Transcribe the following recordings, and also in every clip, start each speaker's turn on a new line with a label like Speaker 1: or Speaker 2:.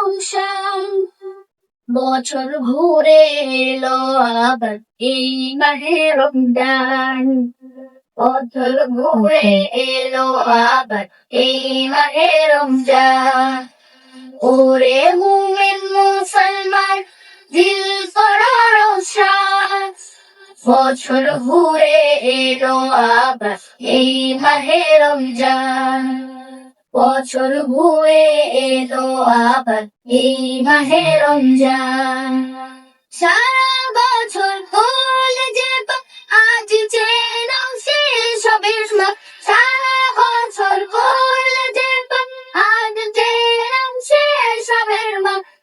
Speaker 1: রমজান বছর ঘুরে এলো আবার এই মাহে রমজান বছর ঘুরে এলো আবার এই মাহে রমজান ওরে মুমিন মুসলমান দিল করা রোশন বছর ঘুরে এলো আবার এই মাহে রমজান বছর ঘুরে এলো আবার এই মাহে রমজান সারা বছর হলে যে আজ যেন শেষ হবে সারা বছর হলে যে আজ যেন শেষ হবে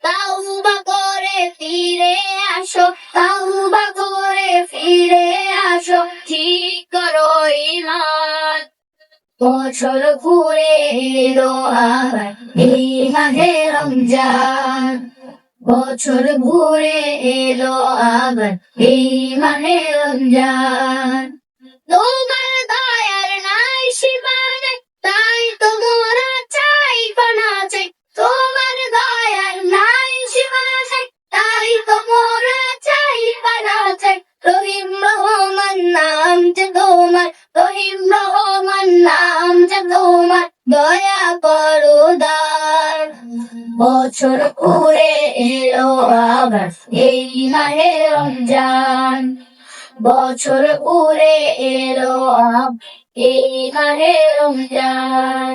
Speaker 1: তাওবা করে ফিরে আসো তাওবা করে ফিরে আসো ঠিক করো ঈমান বছর ঘুরে এলো আবার এই মাহে রমজান বছর ঘুরে এলো আবার এই মাহে রমজান তোমার দয়ার নাই সীমা নাই তাই তো মোরা চাই পানা চাই তোমার দয়ার নাই সীমা নাই তাই তো মোরা চাই পানা চাই রহিম রহমান নাম যে তোমার রহিম রহমান নাম যে তোমার দয়া করো দান বছর ঘুরে এলো আবার এই মাহে রমজান বছর ঘুরে এলো আবার এই মাহে রমজান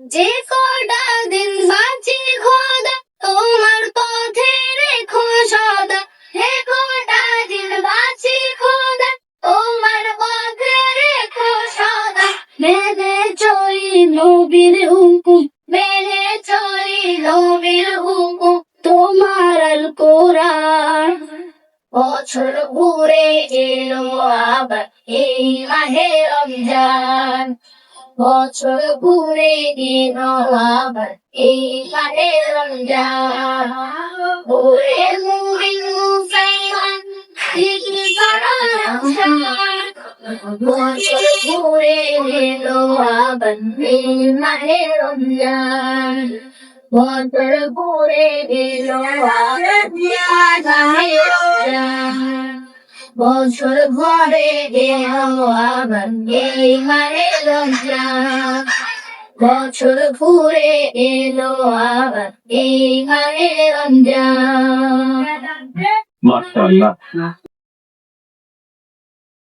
Speaker 1: যে কটা দিন বাঁচি খোদা তোমার পথে রেখো সদা যে কটা দিন বাঁচি খোদা তোমার পথে রেখো সদা মেনে চলি নবীর হুকুম মেনে চলি নবীর হুকুম তোমার আল কোরআন বছর ঘুরে এলো আবার এই মাহে রমজান বছর ঘুরে এলো আবার এই মাহে রমজান ওরে মুমিন মুসলমান দিল করা রমজান বছর ঘুরে এলো আবার এই মাহে রমজান বছর ঘুরে এলো আবার মাহে রমজান বছর ঘুরে এলো আবার এই মাহে রমজান বছর ঘুরে এলো আবার এই মাহে রমজান
Speaker 2: মাশাআল্লাহ।